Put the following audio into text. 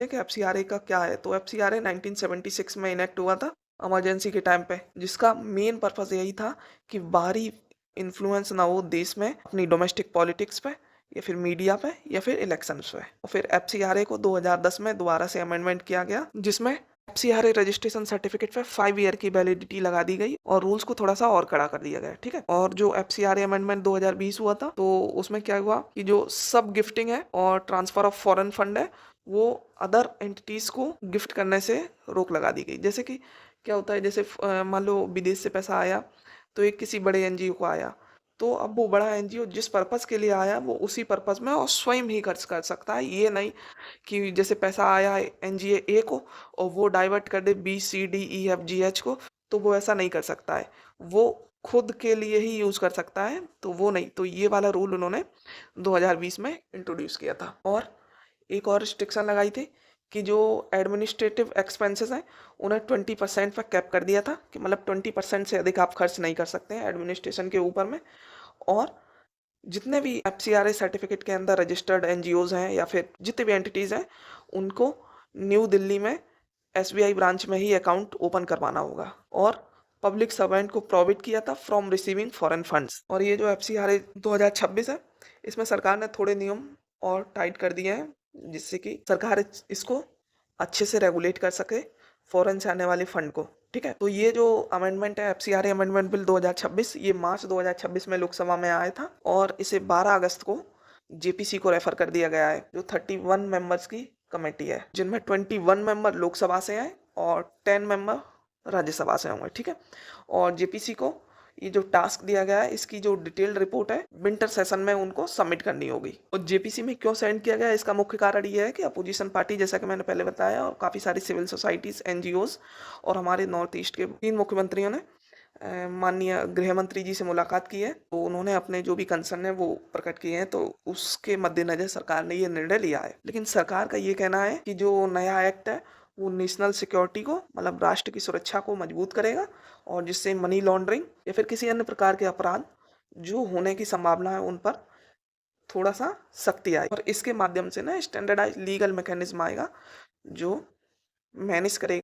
देखिए एफसीआरए का क्या है, तो एफसीआरए 1976 में इनेक्ट हुआ था इमरजेंसी के टाइम पे, जिसका मेन पर्पस यही था कि बाहरी इन्फ्लुएंस ना हो देश में अपनी डोमेस्टिक पॉलिटिक्स पे या फिर मीडिया पे या फिर इलेक्शंस पे। और फिर एफसीआरए को 2010 में दोबारा से अमेंडमेंट किया गया, जिसमें एफसीआरए रजिस्ट्रेशन सर्टिफिकेट पे 5 ईयर की वैलिडिटी लगा दी गई और रूल्स को थोड़ा सा और कड़ा कर दिया गया। ठीक है। और जो एफसीआरए अमेंडमेंट 2020 हुआ था, तो उसमें क्या हुआ कि जो सब गिफ्टिंग है और ट्रांसफर ऑफ फॉरेन फंड है, वो अदर एंटिटीज को गिफ्ट करने से रोक लगा दी गई। जैसे कि क्या होता है, जैसे मान लो विदेश से पैसा आया, तो एक किसी बड़े एनजीओ को आया, तो अब वो बड़ा एनजीओ जिस पर्पस के लिए आया वो उसी पर्पस में और स्वयं ही खर्च कर सकता है। ये नहीं कि जैसे पैसा आया एनजीओ ए को और वो डाइवर्ट कर दे BCDEFGH को, तो वो ऐसा नहीं कर सकता है। वो खुद के लिए ही यूज कर सकता है, तो वो नहीं। तो ये वाला रूल उन्होंने 2020 में इंट्रोड्यूस किया था। और एक और रिस्ट्रिक्शन लगाई थी कि जो एडमिनिस्ट्रेटिव एक्सपेंसेस हैं उन्हें 20% पर कैप कर दिया था, कि मतलब 20% से अधिक आप खर्च नहीं कर सकते हैं एडमिनिस्ट्रेशन के ऊपर में। और जितने भी एफसीआरए सर्टिफिकेट के अंदर रजिस्टर्ड एनजीओज हैं या फिर जितने भी एंटिटीज हैं, उनको न्यू दिल्ली में एसबीआई ब्रांच में ही अकाउंट ओपन करवाना होगा। और पब्लिक सर्वेंट को प्रोहिबिट किया था फ्रॉम रिसीविंग फॉरेन फंड्स। और ये जो एफसीआरए 2026 है, इसमें सरकार ने थोड़े नियम और टाइट कर दिए हैं, जिससे कि सरकार इसको अच्छे से रेगुलेट कर सके फॉरेन से आने वाले फंड को। ठीक है। तो ये जो अमेंडमेंट है एफसीआरए अमेंडमेंट बिल 2026, ये मार्च 2026 में लोकसभा में आया था और इसे 12 अगस्त को जेपीसी को रेफर कर दिया गया है, जो 31 मेंबर्स की कमेटी है, जिनमें 21 मेंबर लोकसभा से आए और 10 मेंबर राज्यसभा से होंगे। ठीक है। और जेपीसी को ये जो टास्क दिया गया है, इसकी जो डिटेल्ड रिपोर्ट है विंटर सेशन में उनको सबमिट करनी होगी। और जेपीसी में क्यों सेंड किया गया है, इसका मुख्य कारण ये है कि अपोजिशन पार्टी, जैसा कि मैंने पहले बताया, और काफ़ी सारी सिविल सोसाइटीज, एनजीओज और हमारे नॉर्थ ईस्ट के 3 मुख्यमंत्रियों ने माननीय गृह मंत्री जी से मुलाकात की है, तो उन्होंने अपने जो भी कंसर्न है वो प्रकट किए हैं। तो उसके मद्देनजर सरकार ने ये निर्णय लिया है। लेकिन सरकार का ये कहना है कि जो नया एक्ट है वो नेशनल सिक्योरिटी को, मतलब राष्ट्र की सुरक्षा को मजबूत करेगा, और जिससे मनी लॉन्ड्रिंग या फिर किसी अन्य प्रकार के अपराध जो होने की संभावना है उन पर थोड़ा सा सख्ती आए। और इसके माध्यम से ना स्टैंडर्डाइज लीगल मैकेनिज्म आएगा जो मैनेज करेगा